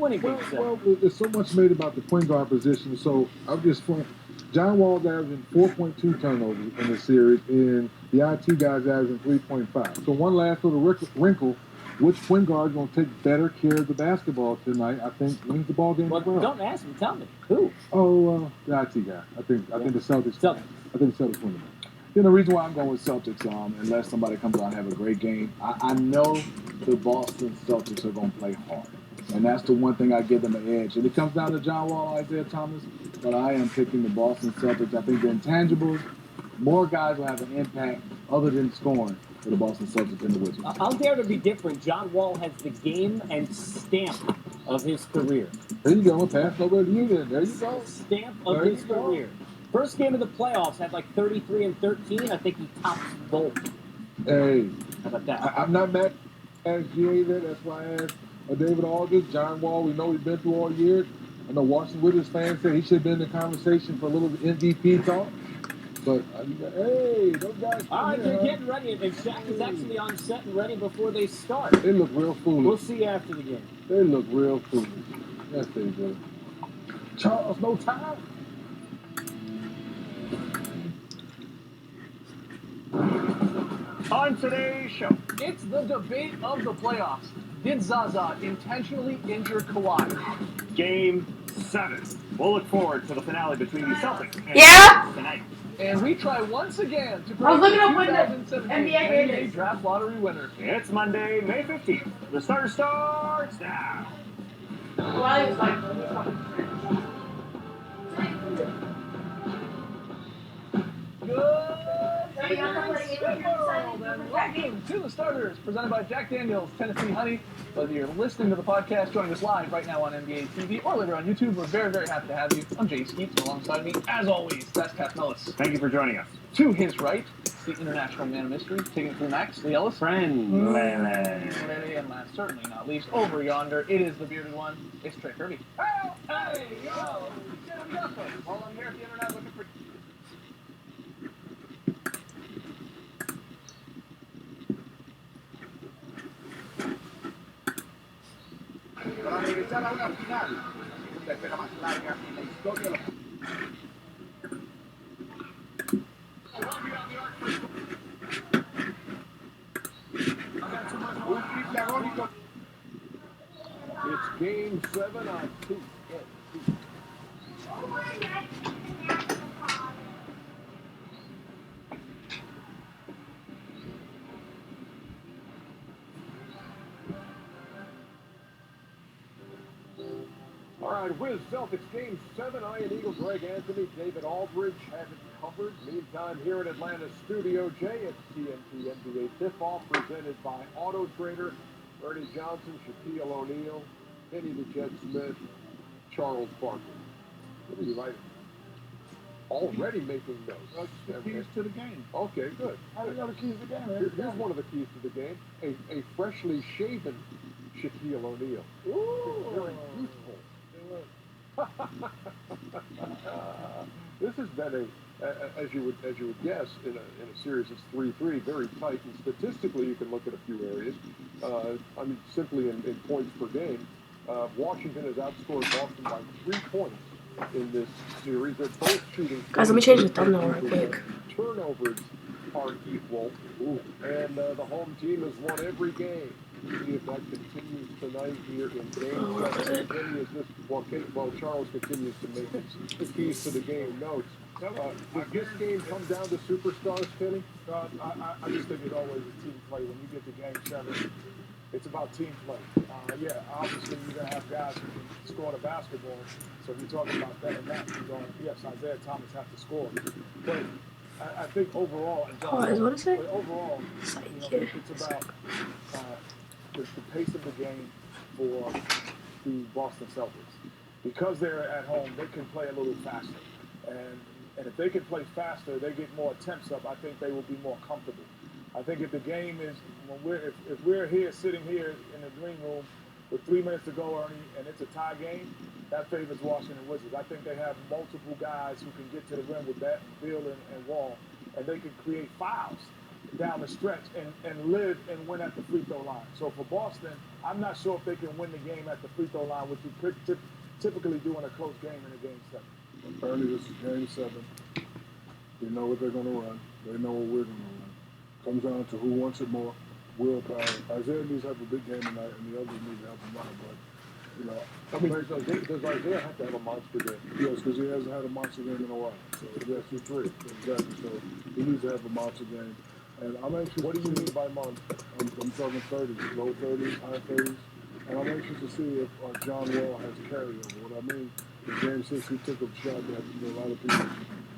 winning Well, Game 7. well, there's so much made about the point guard position. So I'm just John Wall's averaging 4.2 turnovers in the series, and the IT guy's averaging 3.5. So one last little wrinkle: which point guard is going to take better care of the basketball tonight? I think wins the ball game. Well, don't ask me. Tell me who. Oh, the IT guy. I think the Celtics. Celtics. I think the Celtics win the game. You know, the reason why I'm going with Celtics, unless somebody comes out and have a great game, I know the Boston Celtics are going to play hard. And that's the one thing I give them an edge. And it comes down to John Wall, Isaiah Thomas, but I am picking the Boston Celtics. I think the intangibles, more guys will have an impact other than scoring for the Boston Celtics and the Wizards. I'll dare to be different. John Wall has the game and stamp of his career. There you go. I'll pass over to you then. There you go. Stamp of his career. First game of the playoffs had like 33 and 13. I think he tops both. Hey. How about that? I'm not mad at GA there. That's why I asked David Aldridge, John Wall. We know he's been through all years. I know Washington Wizards fans said he should have been in the conversation for a little MVP talk. But, hey, those guys. All right, they're getting ready. And Shaq is actually on set and ready before they start. They look real foolish. We'll see after the game. They look real foolish. Yes, they do. Charles, no time. On today's show, it's the debate of the playoffs. Did Zaza intentionally injure Kawhi? Game 7. We'll look forward to the finale between the Celtics and tonight. And we try once again to predict the 2017 NBA Draft Lottery winner. It's Monday, May 15th. The starter starts now. Welcome to the starters, presented by Jack Daniels Tennessee Honey. Whether you're listening to the podcast, joining us live right now on NBA TV or later on YouTube, we're very, very happy to have you. I'm Jay Skeets, and alongside me, as always, that's Kat Mellis. Thank you for joining us. To his right, it's the international man of mystery, taking it through Max, Lee Ellis. Friend. And last, certainly not least, over yonder, it is the bearded one. It's Trey Kirby. Hey, yo! While I'm here at the internet looking for... Para regresar a una final, la espera más larga en la historia de los... Un triple agónico. It's Game 7 on 2. All right, with Celtics Game 7, Ian Eagle, Greg Anthony, David Aldridge have it covered. Meantime, here in Atlanta, Studio J at TNT NBA Tip-Off, presented by Auto Trader, Ernie Johnson, Shaquille O'Neal, Kenny the Jet Smith, Charles Barkley. What are you writing? Already making notes. The keys to the game. Okay, good. How do you know the keys to the game, man? Here's one of the keys to the game. A freshly shaven Shaquille O'Neal. Ooh. Very youthful. This has been as you would guess, in a series that's 3-3, very tight. And statistically, you can look at a few areas. Simply in points per game, Washington has outscored Boston by 3 points in this series. They're both shooting. Guys, let me change the thumbnail real quick. Turnovers are equal, and the home team has won every game. See if that continues tonight here in Game 7. Kenny Charles continues to make the keys to the game notes. Does this game come down to superstars, Kenny? I just think it's always a team play. When you get to Game 7, it's about team play. Obviously you're going to have guys who can score the basketball. So if you're talking about that and that, you're going, yes, Isaiah Thomas has to score. But I think overall, What is it? Overall, it's about the pace of the game for the Boston Celtics. Because they're at home, they can play a little faster. And if they can play faster, they get more attempts up, I think they will be more comfortable. I think if the game is, if we're here, sitting here in the green room with 3 minutes to go, Ernie, and it's a tie game, that favors Washington Wizards. I think they have multiple guys who can get to the rim with that, Beal and Wall, and they can create fouls. down the stretch and live and win at the free throw line. So for Boston, I'm not sure if they can win the game at the free throw line, which you typically do in a close game in a game 7. Apparently, this is game 7. They know what they're going to run. They know what we're going to run. Comes down to who wants it more. Willpower. Isaiah needs to have a big game tonight, and the others need to help him out. But, you know, I mean, does Isaiah have to have a monster game? yes, because he hasn't had a monster game in a while. So yes, you're true. Exactly. So he needs to have a monster game. And I'm anxious. What do you mean by monster? I'm talking 30s, low 30s, high 30s. And I'm anxious to see if John Wall has carryover. What I mean, in game 6, he took a shot that a lot of people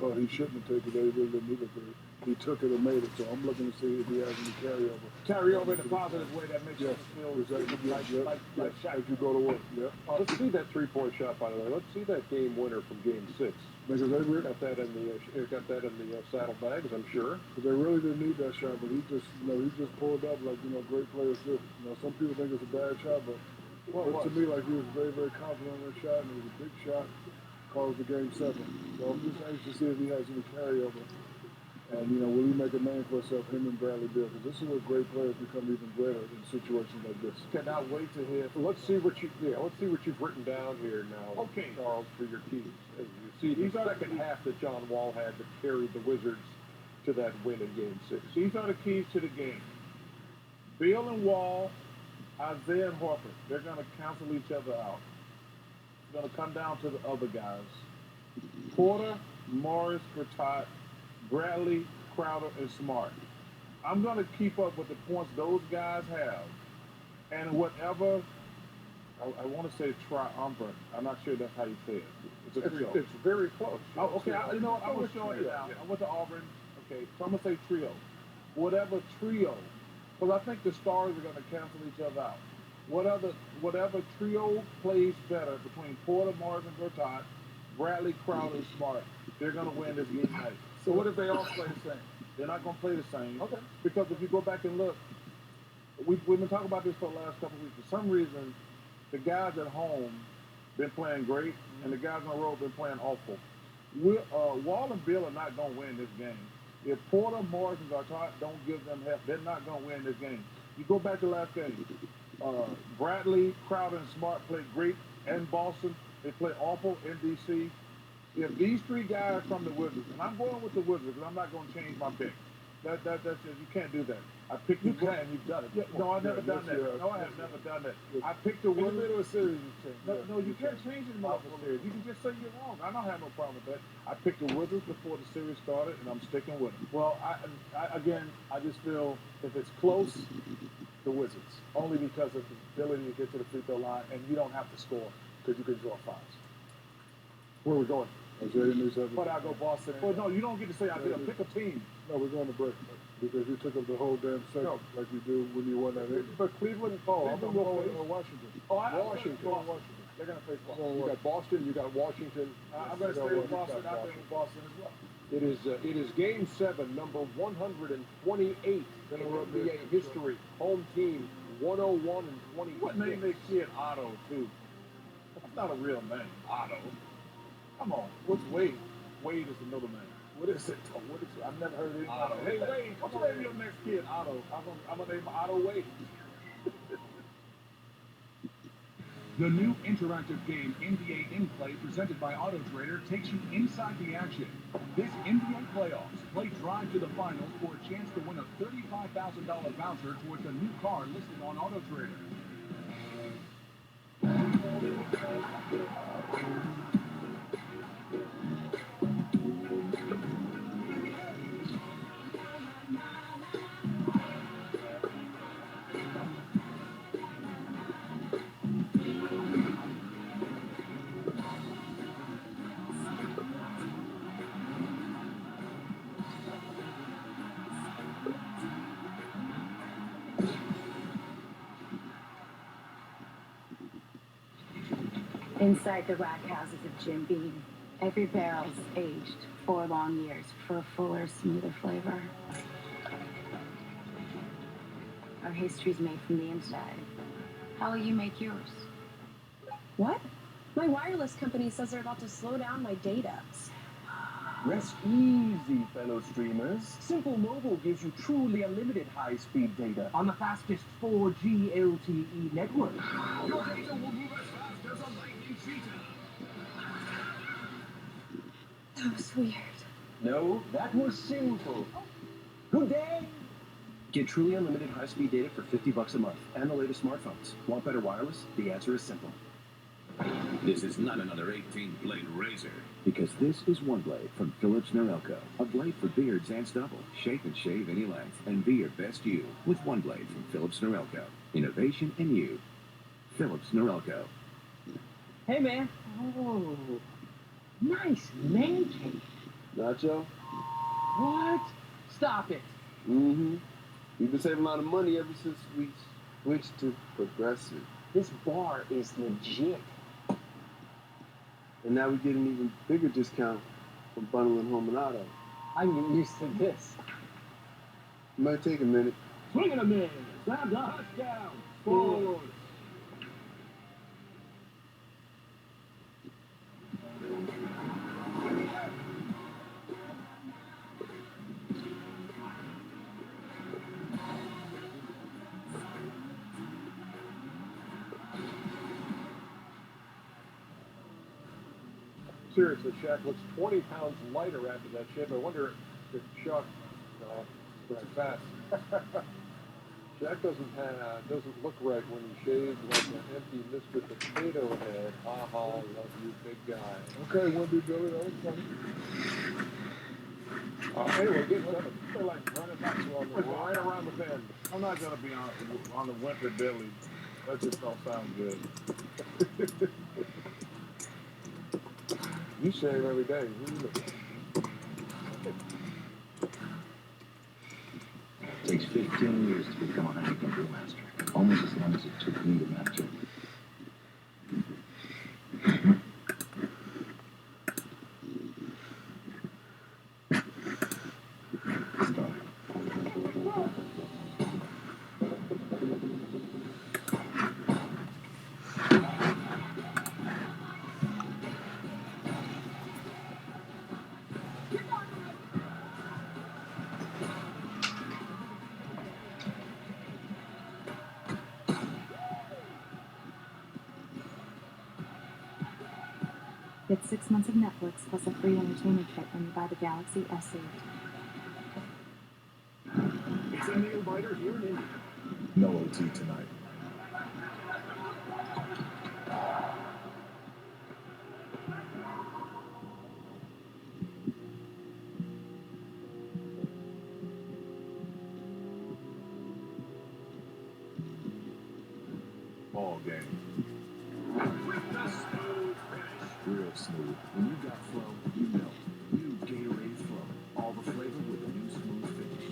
thought he shouldn't have taken. They really didn't need it. He took it and made it. So I'm looking to see if he has any carryover. Carry over in a positive way that makes Yes, you feel exactly. like shot. As you go to work. Yep. Let's see that 3-point shot, by the way. Let's see that game winner from game 6. Because they really, Got that in the saddlebags, I'm sure. they really didn't need that shot, but he just pulled up like, great players do. Some people think it's a bad shot, but to me, like, he was very, very confident on that shot, and it was a big shot, caused the game 7. So I'm just anxious to see if he has any carryover. And, will he make a name for himself, him and Bradley Beal? Because this is where great players become even greater in situations like this. Cannot wait to hear. Let's see what you've written down here now, Okay. Charles, for your keys. As you see, the second half that John Wall had that carried the Wizards to that win in game 6. These are the keys to the game. Beal and Wall, Isaiah and Horford, they're going to cancel each other out. It's going to come down to the other guys. Porter, Morris, Gortat, Bradley, Crowder, and Smart. I'm going to keep up with the points those guys have. And whatever, I want to say triumvirate. I'm not sure that's how you say it. It's a trio. It's very close. Oh, okay, I'm going to show it now. I went to Auburn. Okay, so I'm going to say trio. Whatever trio, because I think the stars are going to cancel each other out. Whatever trio plays better between Porter, Morris, and Gortat, Bradley, Crowder, and Smart, they're going to win this game tonight. So what if they all play the same? They're not going to play the same. Okay. Because if you go back and look, we've been talking about this for the last couple of weeks. For some reason, the guys at home been playing great, and the guys on the road been playing awful. Wall and Bill are not going to win this game. If Porter, Morris, and Gortat don't give them help, they're not going to win this game. You go back to last game. Bradley, Crowder, and Smart played great in Boston. They played awful in D.C. If these 3 guys from the Wizards, and I'm going with the Wizards, because I'm not going to change my pick. That's just, you can't do that. I picked the Wizards. You've done it. Yeah, no, I've never done that. No, I have never done that. I picked the Wizards. In the middle of a series, you change. No, you can't change it in the middle of a series. You can just say you're wrong. I don't have no problem with that. I picked the Wizards before the series started, and I'm sticking with them. Well, I just feel if it's close, the Wizards. Only because of the ability to get to the free throw line, and you don't have to score because you can draw fouls. Where are we going? Isaiah needs to have But I go Boston. Well, no, you don't get to say Isaiah. Pick a team. No, we're going to break. Because you took up the whole damn second like you do when you won that game. But Cleveland, I'm Cleveland going will to face Washington. Washington. Washington. They're going to face Boston. You got Boston, you got Washington. I'm going to stay with Boston. I think with Boston as well. It is game 7, number 128 in NBA history. Home team 101 and 26. What name they kid Otto, too? That's not a real name, Otto. Come on. What's Wade? Wade is the middle name. What is it? What is it? I've never heard of it. Otto. Hey, Wade, come on, name your next kid Otto. I'm going to name him Otto Wade. The new interactive game NBA In Play presented by AutoTrader takes you inside the action. This NBA playoffs, play Drive to the Finals for a chance to win a $35,000 voucher towards a new car listed on AutoTrader. Inside the rack houses of Jim Beam, every barrel's aged 4 long years for a fuller, smoother flavor. Our history's made from the inside. How will you make yours? What? My wireless company says they're about to slow down my data. Rest easy, fellow streamers. Simple Mobile gives you truly unlimited high-speed data on the fastest 4G LTE network. Your data will move as fast as a lightning cheetah. That was weird. No, that was simple. Good day. Get truly unlimited high-speed data for $50 a month and the latest smartphones. Want better wireless? The answer is simple. This is not another 18-blade razor. Because this is One Blade from Philips Norelco. A blade for beards and stubble. Shape and shave any length and be your best you with One Blade from Philips Norelco. Innovation in you. Philips Norelco. Hey, man. Oh, nice man cave. Nacho? What? Stop it. Mm-hmm. We've been saving a lot of money ever since we switched to Progressive. This bar is legit. And now we get an even bigger discount from bundling home and auto. I'm used to this. It might take a minute. Swing and a miss. That's a touchdown. Forward. Seriously, Shaq looks 20 pounds lighter after that shave. I wonder if Chuck ran fast. Shaq doesn't look right when he shaves like an empty Mr. Potato Head. Ha ha, love you, big guy. Okay, Wendy Billy, that was funny. Anyway, get they're like running back to on the right around the bend. I'm not gonna be on the winter Billy. That just don't sound good. You shave every day. Who you look It takes 15 years to become a Heineken Brewmaster. Almost as long as it took me to match it. Get 6 months of Netflix plus a free entertainment kit when you buy the Galaxy S8. It's a nail biter here in India. No OT tonight. Ball game. Real smooth. When you got flow, you know. New Gatorade Flow. All the flavor with a new smooth finish.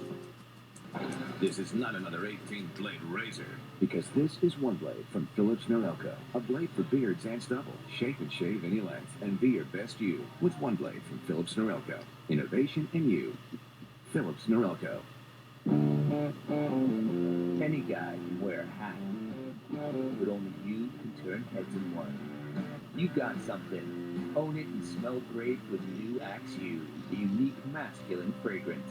This is not another 18-blade razor. Because this is One Blade from Philips Norelco. A blade for beards and stubble. Shape and shave any length and be your best you with One Blade from Philips Norelco. Innovation in you. Philips Norelco. Any guy can wear a hat, but only you can turn heads in one. You got something. Own it and smell great with new Axe U, the unique masculine fragrance.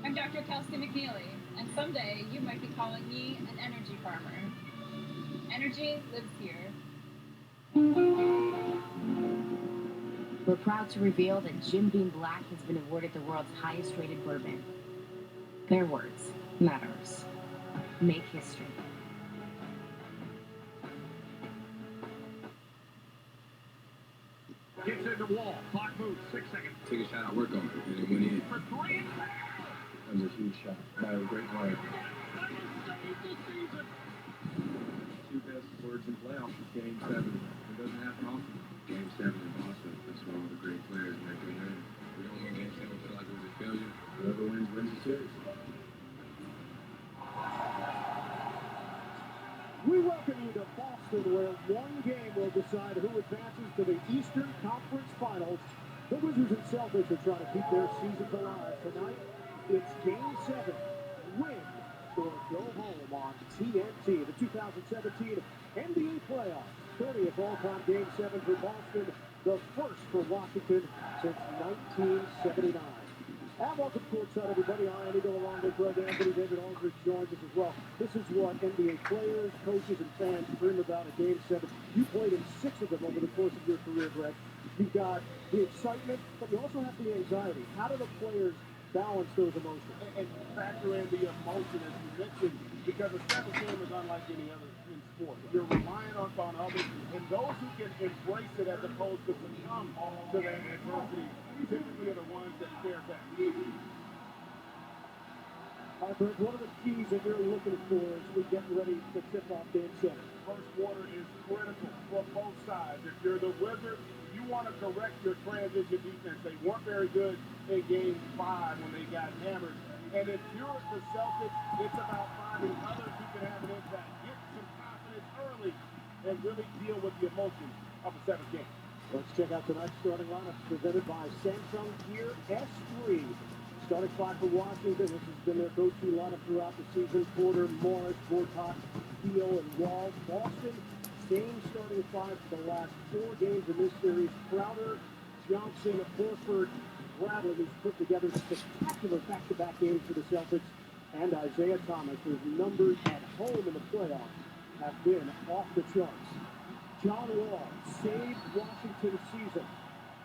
I'm Dr. Kelsey McNeely, and someday you might be calling me an energy farmer. Energy lives here. We're proud to reveal that Jim Beam Black has been awarded the world's highest rated bourbon. Their words, not ours. Make history. Gets in the wall. Clock moves. 6 seconds. Take a shot, I'll work on it, and it went in. For three. That was a huge shot by a great player. Two best words in playoffs is Game 7. It doesn't happen often. Game 7 in Boston. That's where all the great players make their name. We don't win Game 7, we feel like it was a failure. Whoever wins, wins the series. welcome you to Boston, where one game will decide who advances to the Eastern Conference Finals. The Wizards and Celtics are trying to keep their seasons alive. Tonight, it's Game 7. Win or go home on TNT. The 2017 NBA playoffs. 30th all-time Game 7 for Boston. The first for Washington since 1979. And welcome courtside, everybody. I am Eagle along with Greg Anthony. David Aldridge joins us as well. This is what NBA players, coaches, and fans dream about at Game 7. You played in 6 of them over the course of your career, Greg. You've got the excitement, but you also have the anxiety. How do the players balance those emotions? And factor in the emotion, as you mentioned, because a seventh game is unlike any other in sport. You're relying on others, and those who can embrace it as opposed to succumb to that adversity typically are the ones that fare back. All right, Greg, what are the keys that you're looking for as we get ready to tip off Game 7? First quarter is critical for both sides. If you're the Wizards, you want to correct your transition defense. They weren't very good in Game 5 when they got hammered. And if you're the Celtics, it's about finding others who can have an impact. Get some confidence early and really deal with the emotions of a seventh game. Let's check out tonight's starting lineup presented by Samsung Gear S3. Starting 5 for Washington. This has been their go-to lineup throughout the season. Porter, Morris, Gortat, Beal, and Wall. Boston, same starting 5 for the last 4 games in this series. Crowder, Johnson, Horford, Bradley, who's put together spectacular back-to-back games for the Celtics, and Isaiah Thomas, whose numbers at home in the playoffs have been off the charts. John Wall saved Washington's season.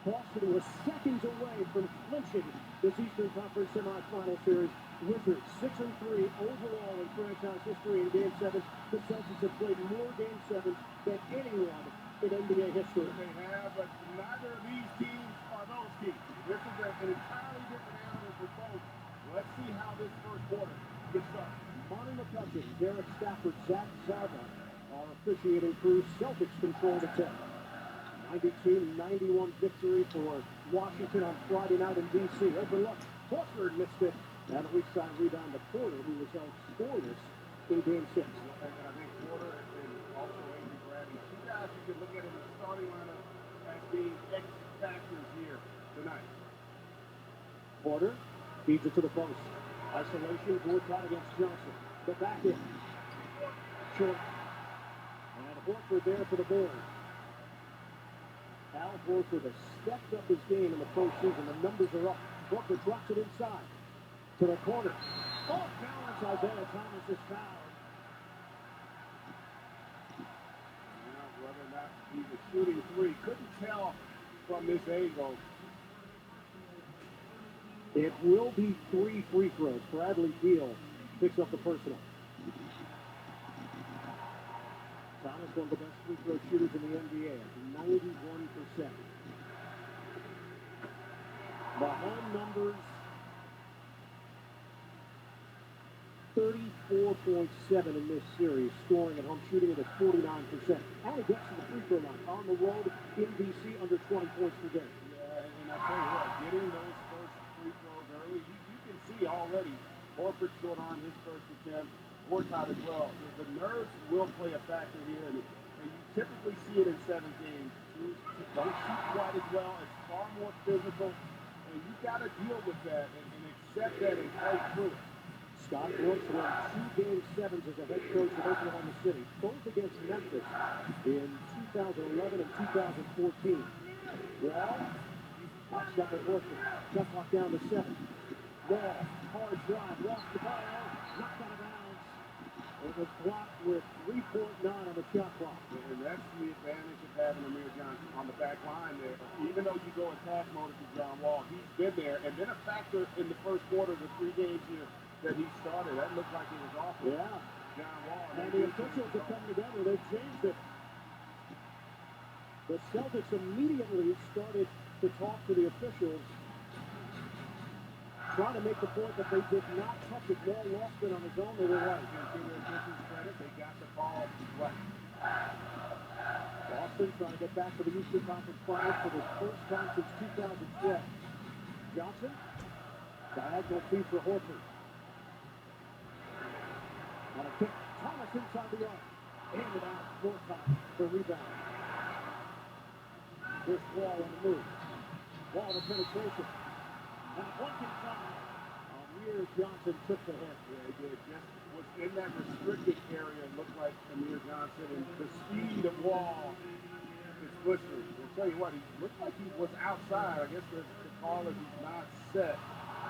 Boston was seconds away from clinching this Eastern Conference semifinal series. Wizards 6-3 overall in franchise history in Game 7. The Celtics have played more Game 7s than anyone in NBA history. They have, but neither of these teams are those teams. This is an entirely different animal for both. Let's see how this first quarter gets started. Monty McCutcheon, Derek Stafford, Zach Zarba, our officiating crew. Celtics control the 10. 92-91 victory for Washington on Friday night in D.C. Overlooked. Horford missed it. And a weak side rebound to Porter, who was held scoreless in Game 6. And I think Porter and also Avery Bradley, two guys you can look at in the starting lineup as being X factors here tonight. Porter feeds it to the post. Isolation, Gortat against Johnson. The back end. Short. And Horford there for the board. Al Horford has stepped up his game in the postseason. The numbers are up. Horford drops it inside. To the corner. Off balance, Isaiah Thomas is fouled. Now, whether or not he was shooting three, couldn't tell from this angle. It will be 3 free throws. Bradley Beal picks up the personal. Thomas, one of the best free throw shooters in the NBA, at 91%. The home numbers, 34.7 in this series, scoring at home, shooting it at 49%. And he gets to the free throw line on the road in D.C. under 20 points per game. Yeah, and I tell you what, getting those first free throws early, you can see already Horford short on his first attempt, Gortat as well. The nerves will play a factor here, and you typically see it in 7 games. Teams don't shoot quite as well. It's far more physical, and you've got to deal with that and accept that and play through it. Scott Brooks won 2 Game 7s as a head coach at Oklahoma City, both against Memphis in 2011 and 2014. Wall, boxed up at Horford, shot clock down to 7. Wall, hard drive, lost the ball, knocked out of bounds. It was blocked with 3.9 on the shot clock. And that's the advantage of having Amir Johnson on the back line there. Even though you go attack mode to John Wall, he's been there. And then a factor in the first quarter, the 3 games here that he started, that looked like it was awful. Yeah. John Wall. And the officials have come together. They've changed it. The Celtics immediately started to talk to the officials, trying to make the point that they did not touch it. Wall lost it on his own. They were right. To their officials' credit, they got the ball right. Boston trying to get back to the Eastern Conference Finals for the first time since 2012. Johnson, diagonal feed for Horford. On a kick, Thomas inside the arc. Handed out Gortat for rebound. Here's Wall on the move. Wall to penetration. And one can find. Amir Johnson took the hit. Yeah, he did. Just was in that restricted area and looked like Amir Johnson. And the speed of Wall is blistering. I'll tell you what, he looked like he was outside. I guess the call is he's not set.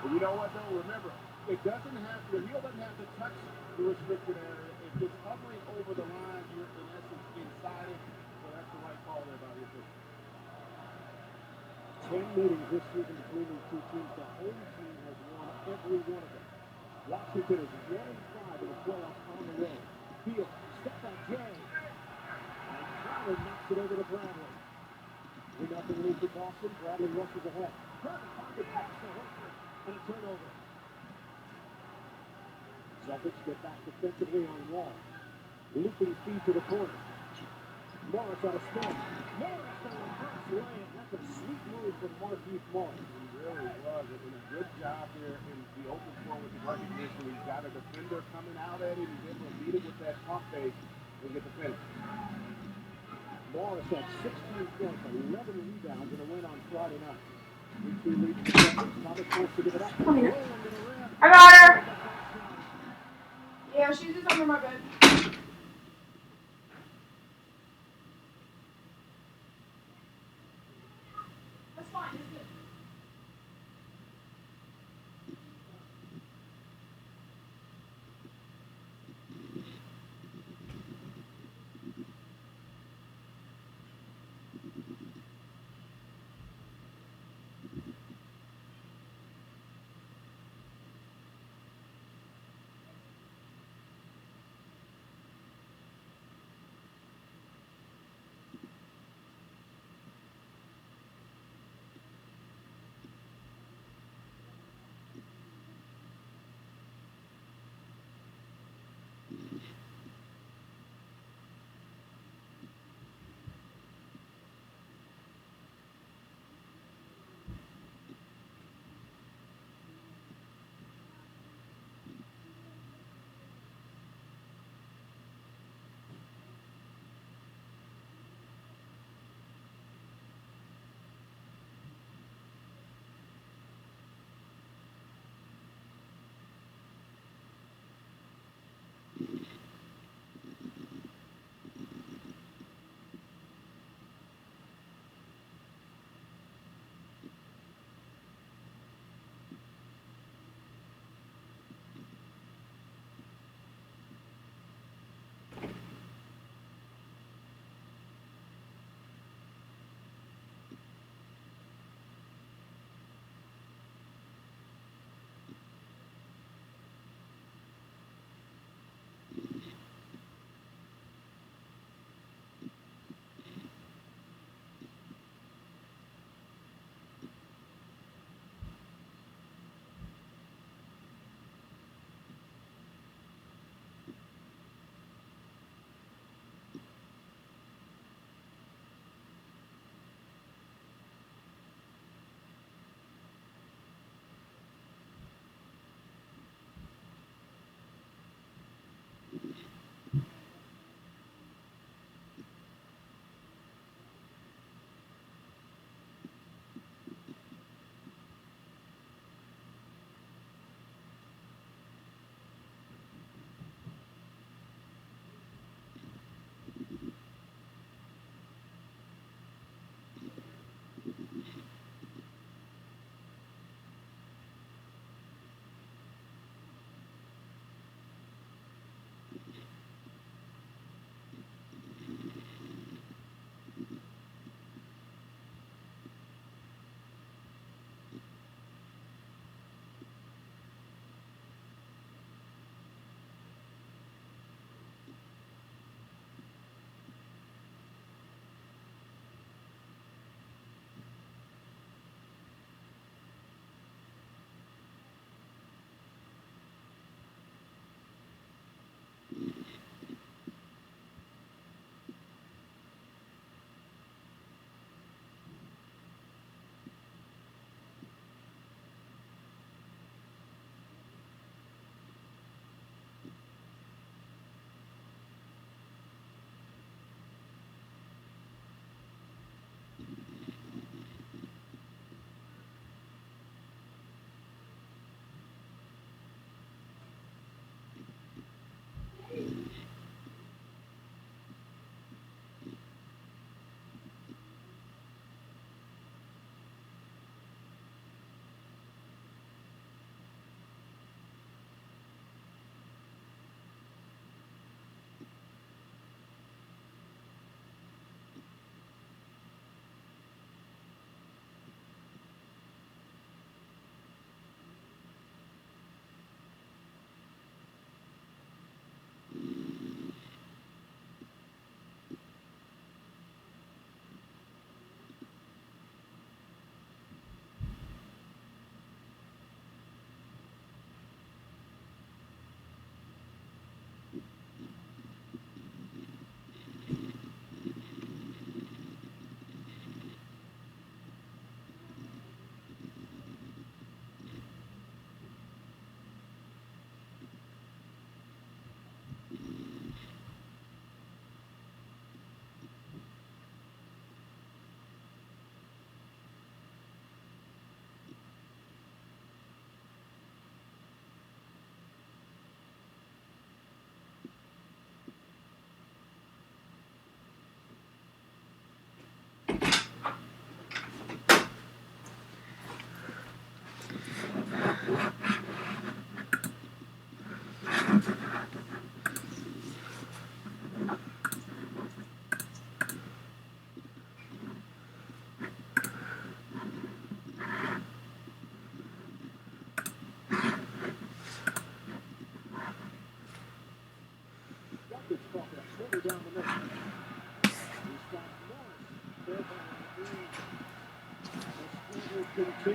But you know what, though? Remember, it doesn't have the heel doesn't have to touch the restricted area. If it's hovering over the line, you're in essence inside it. So that's the right call there by the official. 10 meetings this season between these two teams. The home team has won every one of them. Washington is 1-5 in the playoffs on the road. Field, step back, Jay. And Crowder knocks it over to Bradley. 3-0 lead for Boston. Bradley rushes ahead. Crowder finds a pass to Horford. And a turnover. Celtics get back defensively on Wall. Looping feed to the corner. Morris out of spin. Morris on the first lane. That's a sweet move from Marquise Morris. He really was. It was a good job there in the open floor with the recognition. He's got a defender coming out at him. He's able to beat it with that pump fake and get the finish. Morris had 16 points, 11 rebounds in a win on Friday night. 3-2 lead for the Celtics. Thomas forced to give it up. Come here. I got her. Yeah, she's just under my bed. That's fine. It's good.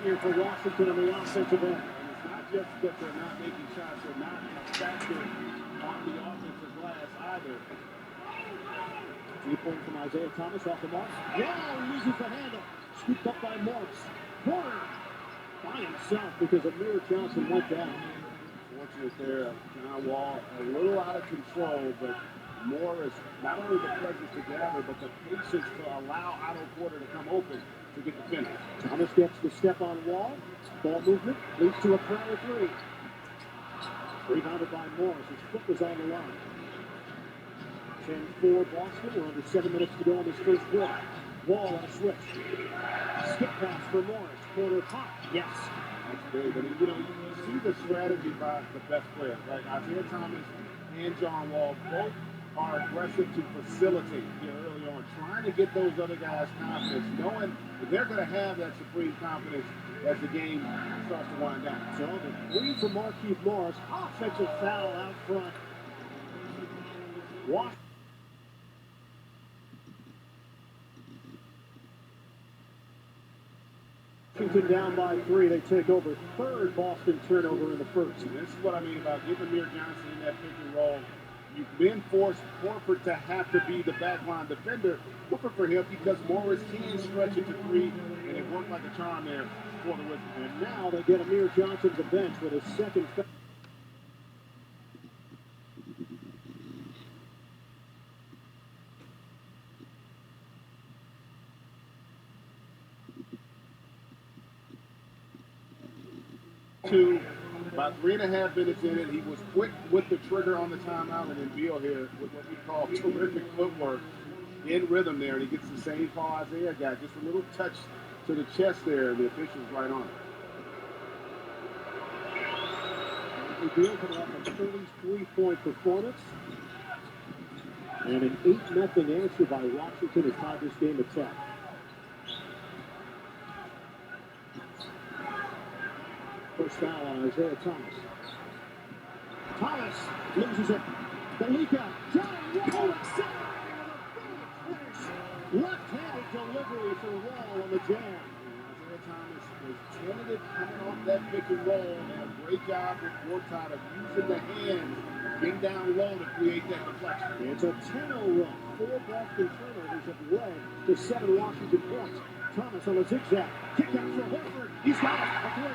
here for Washington on the offensive end. And it's not just that they're not making shots, they're not effective on the offensive glass either. 3-point from Isaiah Thomas off the mark. Wall loses the handle. Scooped up by Morris. Porter by himself because Amir Johnson went down. Fortunate there, John Wall a little out of control, but Morris, not only the presence to gather, but the patience to allow Otto Porter to come open to get the finish. Thomas gets the step on Wall. Ball movement leads to a Crowder three. Rebounded by Morris. His foot was on the line. 10-4 Boston. We're under 7 minutes to go in this first quarter. Wall on a switch. Skip pass for Morris. Corner pop. Yes. That's big. I mean, you see the strategy by the best players, right? Isaiah Thomas and John Wall both are aggressive to facilitate early on, trying to get those other guys confidence, knowing that they're going to have that supreme confidence as the game starts to wind down. So the three for Markieff Morris. Offensive foul out front. Washington down by 3. They take over. Third Boston turnover in the first. And this is what I mean about giving Amir Johnson in that pick and roll. You've been forced Horford to have to be the backline defender. Horford for him because Morris can stretch it to 3, and it worked like a charm there for the Wizards. And now they get Amir Johnson to the bench with his second foul. About 3.5 minutes in it, he was quick with the trigger on the timeout, and then Beal here with what we call terrific footwork in rhythm there, and he gets the same call Isaiah got, just a little touch to the chest there, and the official's right on it. Beal coming off a 33-point performance, and an 8-0 answer by Washington has tied this game at 10. First foul on Isaiah Thomas. Thomas loses it. Belika. John Wall accelerating with a finish. Left-handed delivery for Wall on the jam. Isaiah Thomas was tentative coming off that pick and roll, and a great job with Gortat of using the hands, getting down low to create that deflection. It's a 10-0 run. 4 Boston turnovers have led to 7 Washington points. Thomas on a zigzag. Kick out for Horford. He's got it. A 3.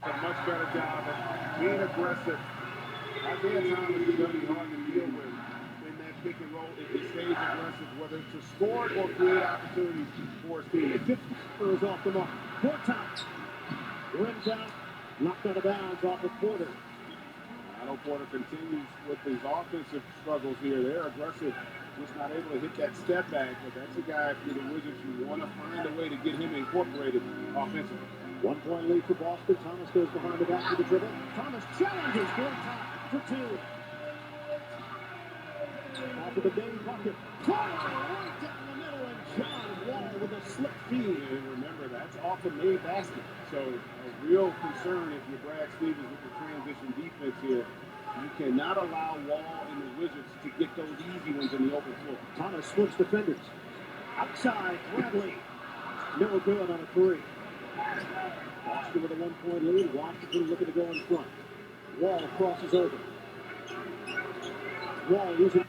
A much better job of being aggressive. Isaiah Thomas is going to be hard to deal with in that pick and roll if he stays aggressive, whether it's to score it or create opportunities for his team. 50 is off the mark. Gortat rims out, knocked out of bounds off of Porter. Otto Porter continues with his offensive struggles here. They're aggressive, just not able to hit that step back, but that's a guy for the Wizards who want to find a way to get him incorporated offensively. 1-point lead for Boston. Thomas goes behind the back with the dribble. Thomas challenges Gortat for 2. Off of the main bucket. Right down the middle, and John Wall with a slip feed. And remember, that's off the main basket. So a real concern if you're Brad Stevens with the transition defense here. You cannot allow Wall and the Wizards to get those easy ones in the open floor. Thomas splits defenders. Outside, Bradley. No good on a 3. Boston with a 1-point lead. Washington looking to go in front. Wall crosses over. Wall using.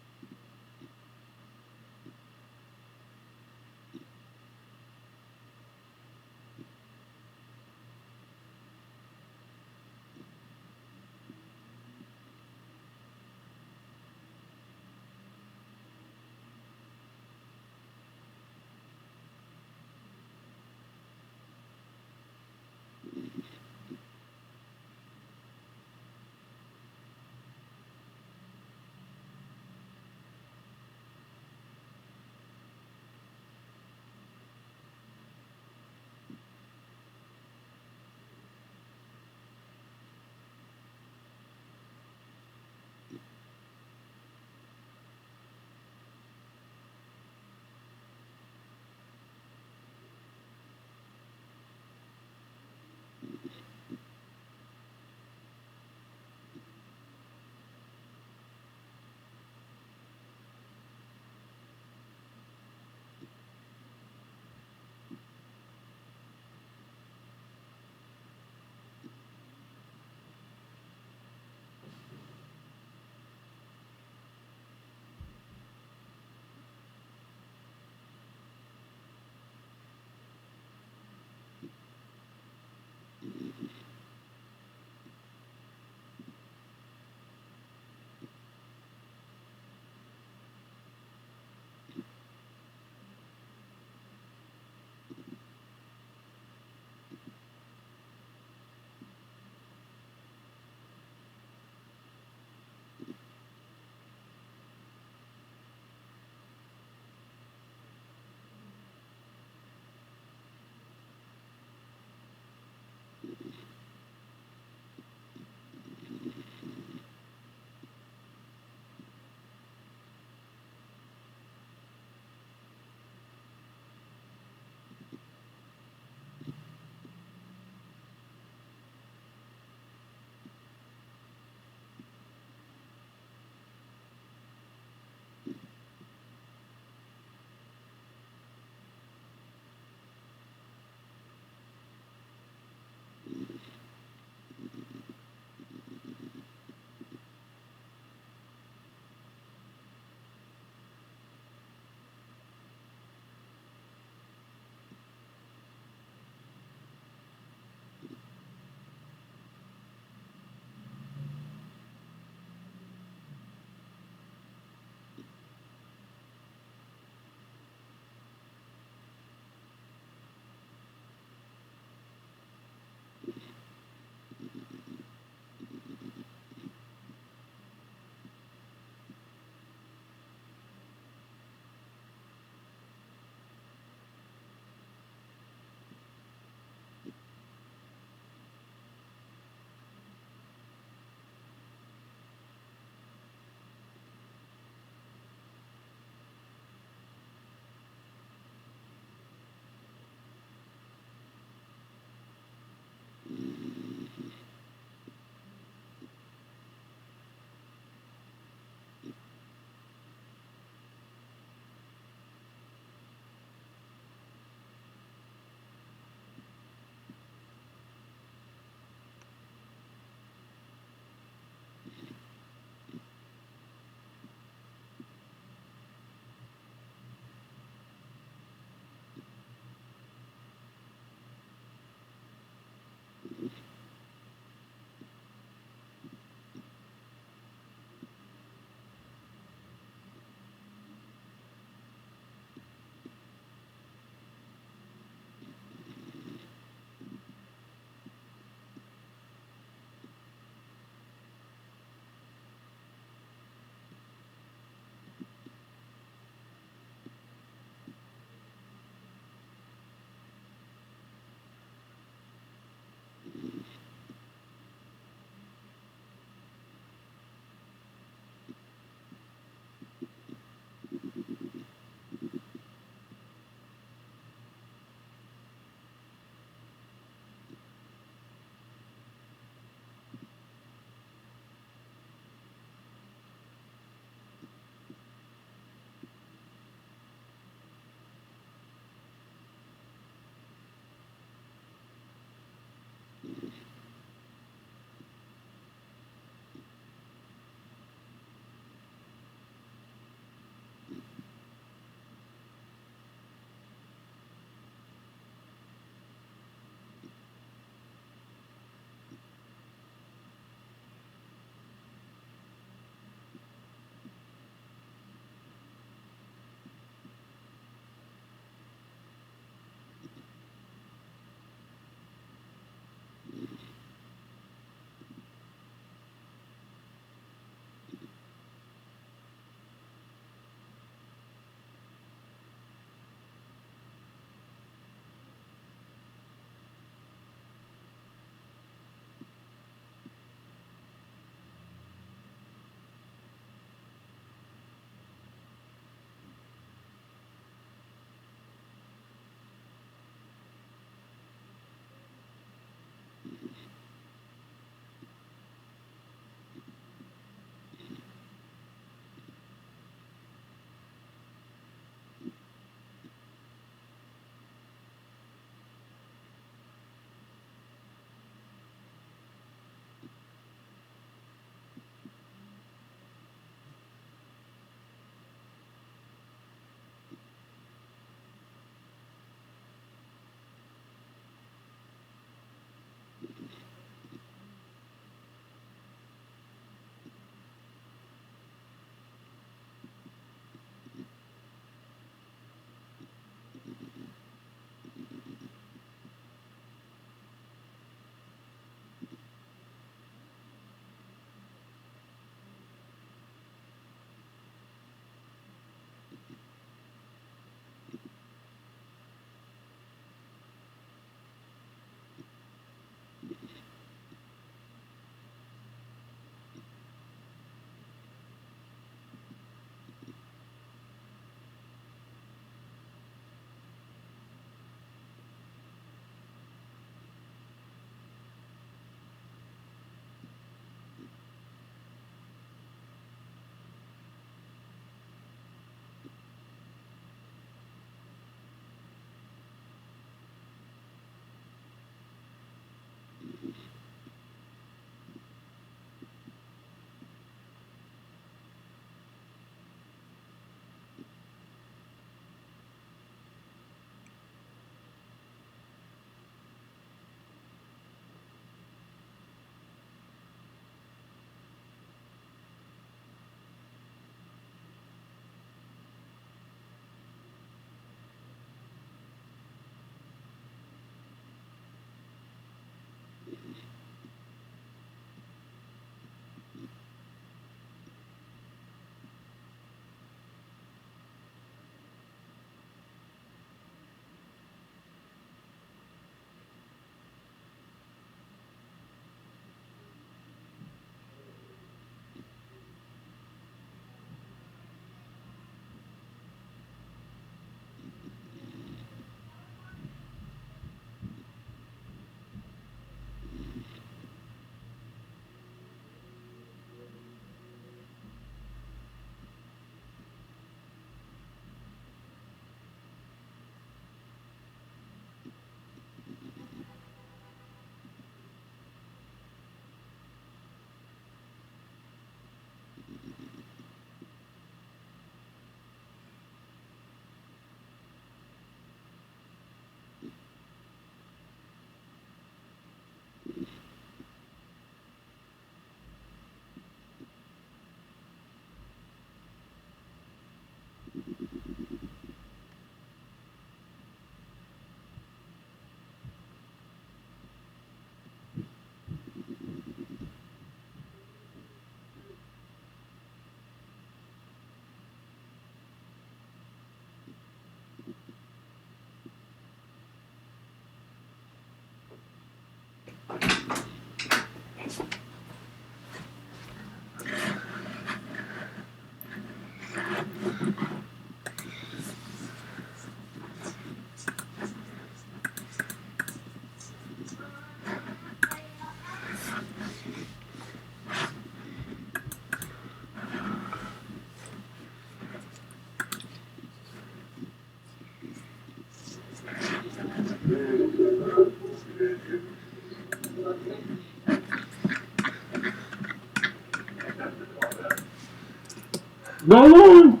Go on!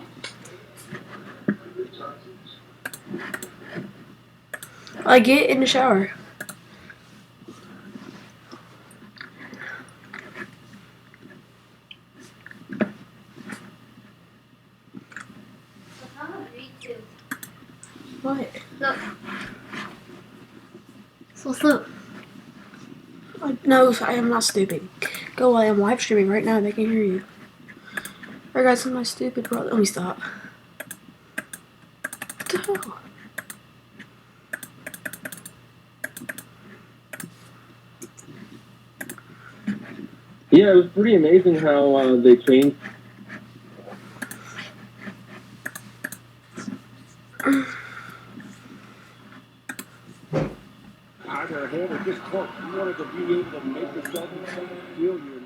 I get in the shower. What? Look. So look. No, I am not stupid. Go away, I'm live streaming right now, they can hear you. Alright guys, I'm not stupid, bro. Let me stop. What the hell? Yeah, it was pretty amazing how they changed. Either him or just close. You wanted to be able to make the Celtics feel you.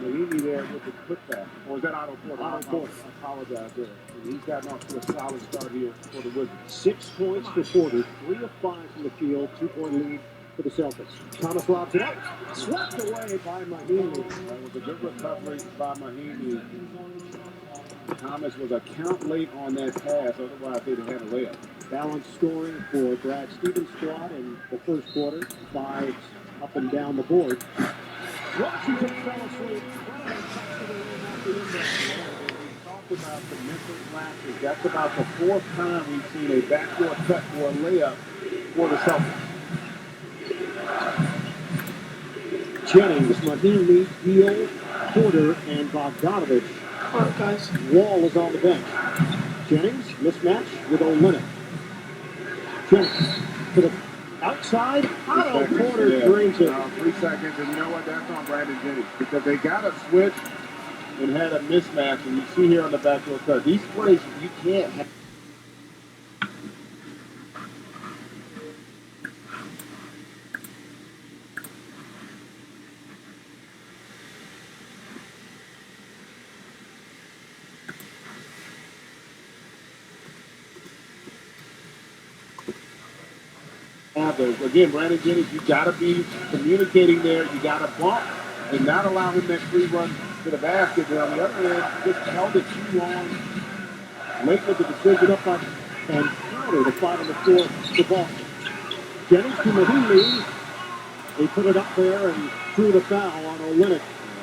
Mahimi there with the putback. Or was that Otto Porter? Otto Porter. I apologize there. And he's gotten off to a solid start here for the Wizards. 6 points for Porter, 3 of 5 from the field, 2-point lead for the Celtics. Thomas lobs it out, swept away by Mahimi. That was a good recovery by Mahimi. Thomas was a count late on that pass, otherwise they'd have had a layup. Balanced scoring for Brad Stevens' squad in the first quarter. 5 up and down the board. Washington fell asleep. Talked about the mental lapses. That's about the 4th time we've seen a backdoor cut for a layup for the Celtics. Jennings, Mahimi, Beal, Porter, and Bogdanovich. Alright guys. Wall is on the bench. Jennings, mismatch with Olynyk. Jennings to the outside. Otto Porter brings it. 3 seconds, and you know what? That's on Brandon Jennings because they got a switch and had a mismatch, and you see here on the backdoor cut. These plays you can't have. Again, Brandon Jennings, you got to be communicating there. You got to bump and not allow him that free run to the basket. But on the other end, just held it too long. Late with the decision up on and Crowder to fight on the floor for Boston. Jennings to Mahimi. He put it up there and threw the foul on Olynyk.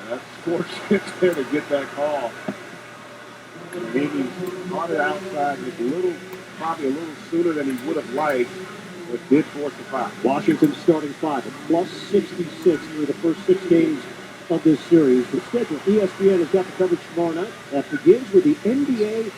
That's fortunate there to get that call. Mahimi caught it outside probably a little sooner than he would have liked. But did force the foul. Washington starting 5 at plus 66 through the first 6 games of this series. The schedule, ESPN has got the coverage tomorrow night. That begins with the NBA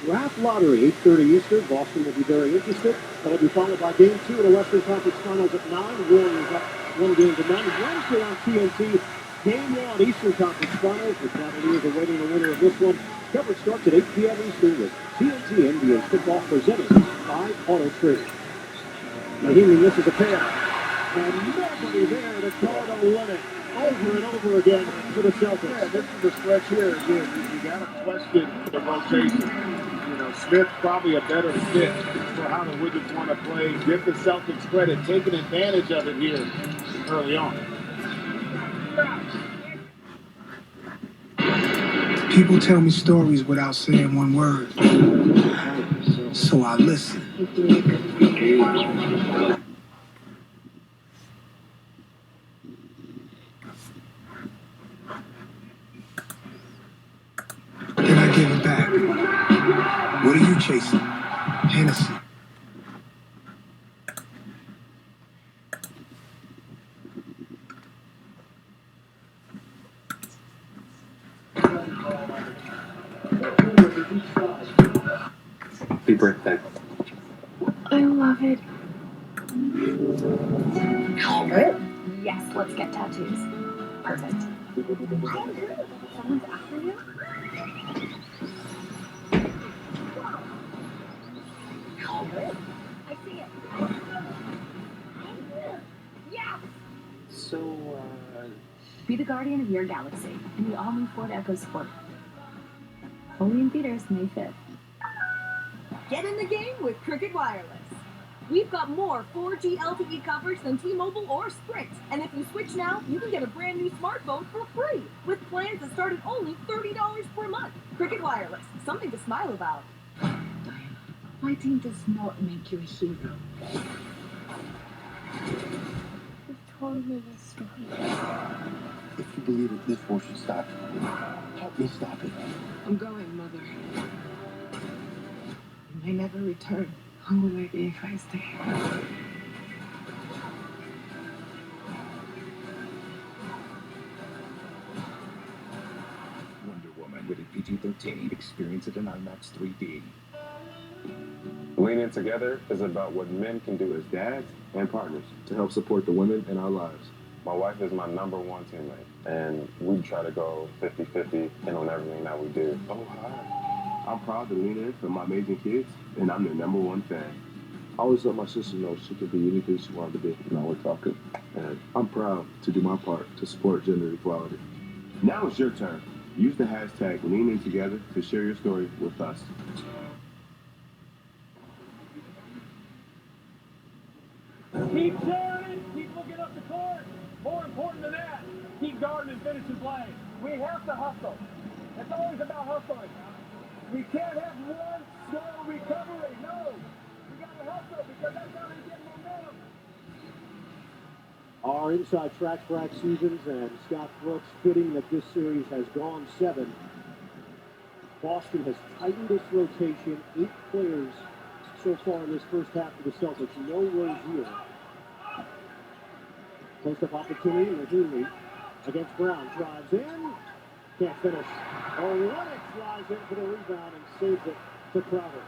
Draft Lottery, 8:30 Eastern. Boston will be very interested. That'll be followed by Game 2 in the Western Conference Finals at 9. Warriors up 1 game to 9. Wednesday on TNT, Game 1 Eastern Conference Finals. The Cavaliers are waiting the winner of this one. Coverage starts at 8 p.m. Eastern with TNT NBA football presented by Auto Trader. Mahimi misses a pair. And nobody there to guard Olynyk. Over and over again for the Celtics. Yeah, this is the stretch here. Again, you got to question the rotation. You know, Smith probably a better fit for how the Wizards want to play. Give the Celtics credit, taking advantage of it here early on. People tell me stories without saying one word. So I listen. Then I give it back. What are you chasing? Hennessy. Happy birthday. I love it. Yes, let's get tattoos. Perfect. Someone's after you? I see it. Yes! So, Be the guardian of your galaxy in the all-new Ford EcoSport. Only in theaters May 5th. Get in the game with Cricket Wireless. We've got more 4G LTE coverage than T-Mobile or Sprint. And if you switch now, you can get a brand new smartphone for free with plans that start at only $30 per month. Cricket Wireless, something to smile about. Fighting does not make you a hero. You've told me this story. If you believe it, this force should stop it. Help me stop it. I'm going, Mother. You may never return. How will I be if I stay? Wonder Woman, rated PG-13. Experience it in IMAX 3D. Leaning Together is about what men can do as dads and partners to help support the women in our lives. My wife is my #1 teammate, and we try to go 50-50 on everything that we do. Oh, hi. I'm proud to lean in for my amazing kids, and I'm their #1 fan. I always let my sister know she could be anything she wanted to be. Now we're talking. And I'm proud to do my part to support gender equality. Now it's your turn. Use the hashtag #LeanInTogether to share your story with us. Keep sharing it. Keep looking up the court. More important than that, keep guarding and finishing play. We have to hustle. It's always about hustling. We can't have one slow recovery. No. We got to hustle because that's how we get momentum. Our inside track for seasons and Scott Brooks fitting that this series has gone 7. Boston has tightened its rotation. 8 players so far in this first half for the Celtics. No Rozier. Post-up opportunity. Mahimi against Brown. Drives in. Can't finish. Olenek flies in for the rebound and saves it to Crowder.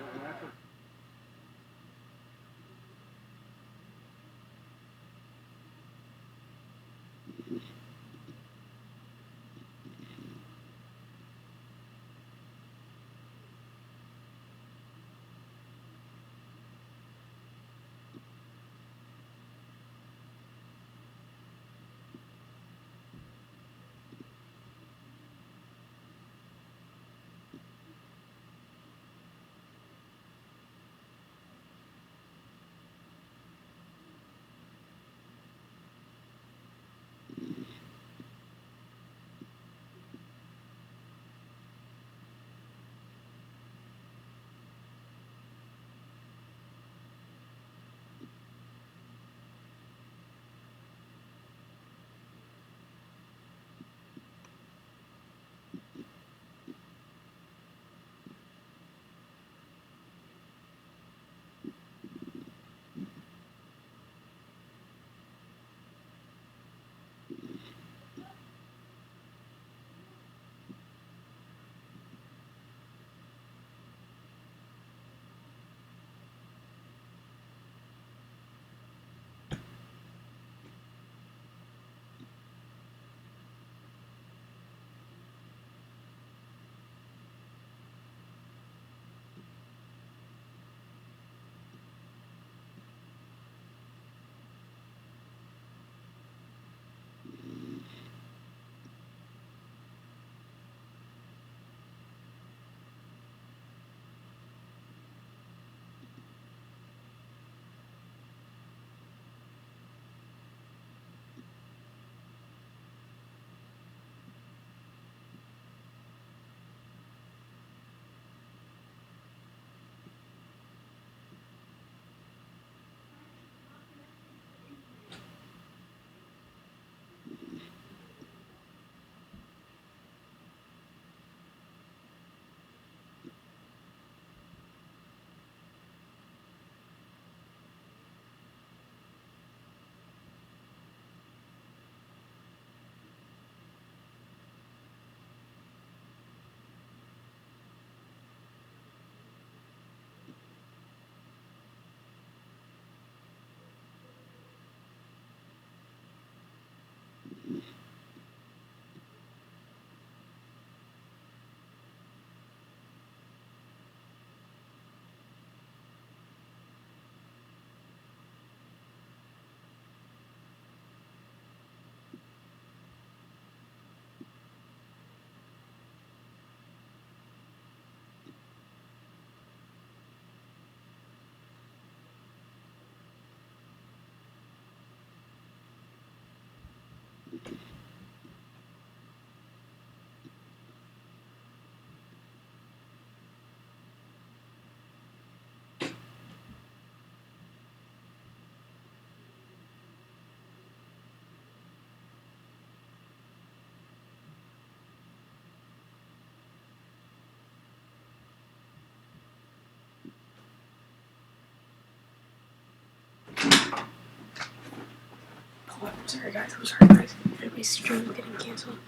I'm sorry guys. Everybody's stream getting canceled.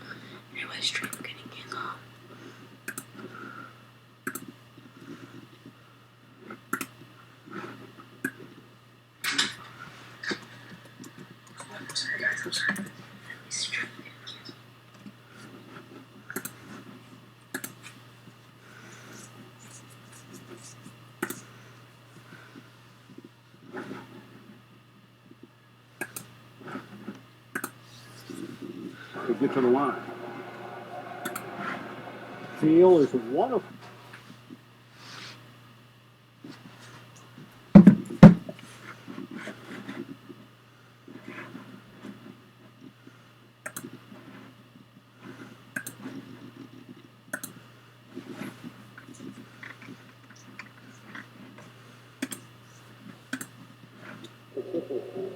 Everybody's stream getting canceled. I'm sorry guys. Everybody's stream getting canceled. To get to the line. Feel is one of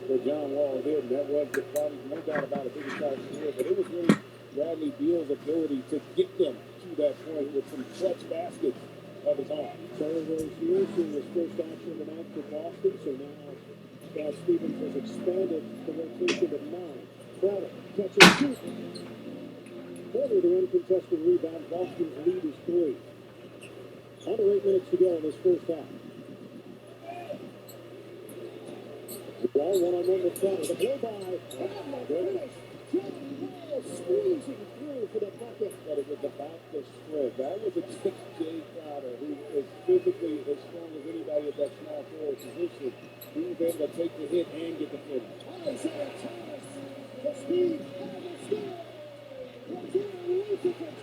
for John Wall did, and that was the problem, no doubt about it, biggest shot of his career, but it was really Bradley Beal's ability to get them to that point with some clutch baskets of his own. Charlie Rozier seeing his first action of the night for Boston, so now Brad Stevens has expanded the rotation to 9. Crowder, catch and shoot. Further, the uncontested rebound, Boston's lead is 3. Under 8 minutes to go in this first half. Wall one-on-one with Crowder. The blow by. Oh my goodness. John Wall squeezing through for the bucket. But it was about the spread. That was against Jay Crowder, who is physically as strong as anybody at that small forward position. He was able to take the hit and get the finish. Isaiah Thomas, the speed, and the score. Rozier releases it.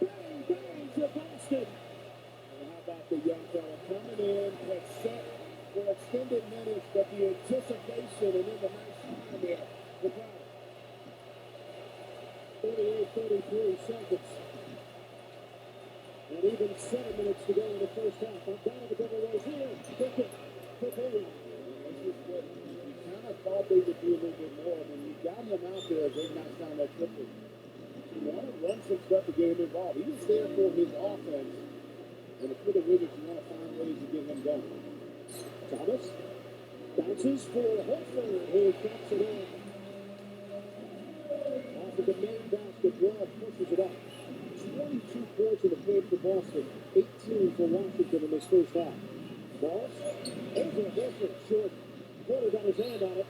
Bang, bang to Boston. And how about the young fella coming in, gets set for extended minutes, but the anticipation and then the nice time there for Crowder. 38-33 Celtics. And even 7 minutes to go in the first half. I'm down to the double Rozier. Pick it. This is what we kind of thought they would do a little bit more. When you got him out there, they knocked down that triple. You want to run some stuff to get him involved. He was there for his offense. And for the Wizards, you want to find ways to get him going. Thomas bounces for Hofer, who drops it in. Off of the main basket, Broad pushes it up. 22 points in the paint for Boston, 18 for Washington in this first half. Balls over Hofer, short. Porter got his hand on it,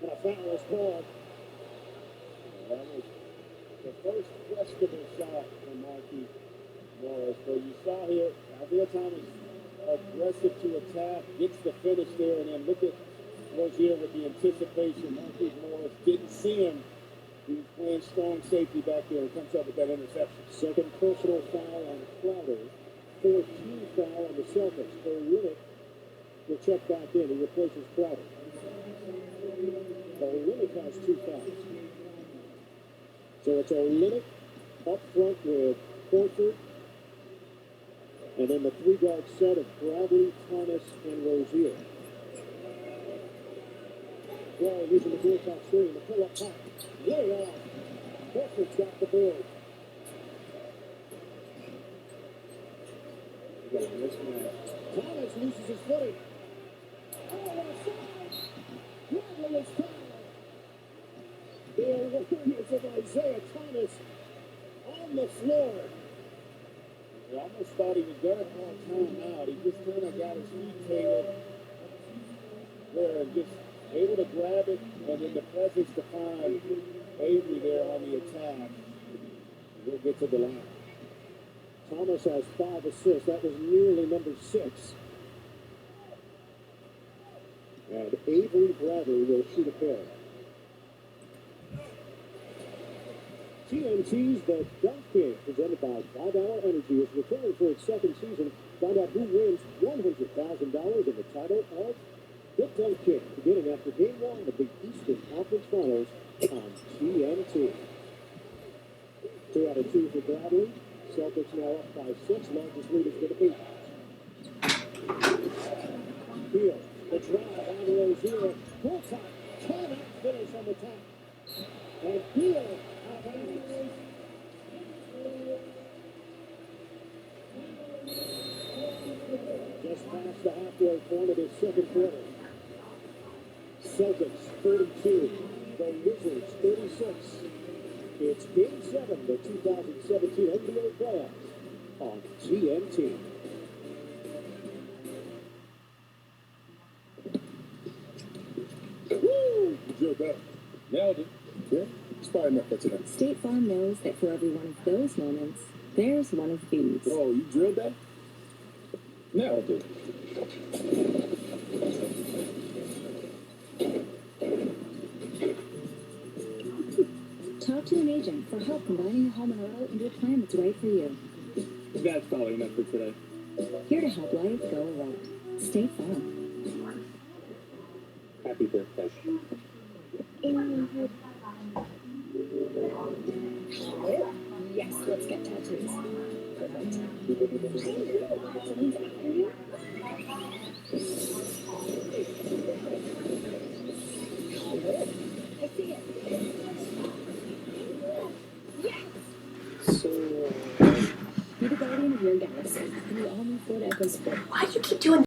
and a foul is called. That was the first questionable shot from Marquise Morris. But you saw here, Isaiah Thomas aggressive to attack, gets the finish there, and then look at Rozier with the anticipation. Marquise Morris didn't see him. He was playing strong safety back there and comes up with that interception. Second personal foul on Crowder. 14th foul on the Celtics. Olynyk will check back in. He replaces Crowder. Olynyk has 2 fouls. So it's Olynyk up front with Horford. And then the 3-guard set of Bradley, Thomas, and Rozier. Wall using the four top screen. The pull-up top. Way off. Horford's got the board. Thomas loses his footing. Oh, offside. Bradley is fouled. The awareness of Isaiah Thomas on the floor. I almost thought he was going to call timeout. He just kind of got his feet tailored there and just able to grab it, and then the presence to find Avery there on the attack. We'll get to the line. Thomas has 5 assists. That was nearly number 6. And Avery Bradley will shoot a pair. TNT's The Dunk King, presented by 5 Hour Energy, is returning for its 2nd season. Find out who wins $100,000 in the title of The Dunk King, beginning after Game 1 of the Eastern Conference Finals on TNT. 2 out of 2 for Bradley. Celtics now up by 6. Largest lead is going to be. Beal, the drive on Rozier. Full top. Timeout finish on the top. And Beal out of just past the halfway point of this second quarter. Celtics 42, the Wizards 36. It's Game 7, the 2017 NBA playoffs on TNT. Woo! You drilled that. Nailed it. Yeah, it's probably enough for today. State Farm knows that for every one of those moments, there's one of these. Oh, you drilled that? Nailed it. Talk to an agent for help combining your home and auto into a plan that's right for you. That's probably enough for today. Here to help life go right. State Farm. Happy birthday. Yes, let's get tattoos. Perfect. I see it. Yes! So, Be the guardian of your galaxy in the all-new Ford EcoSport. Why do you keep doing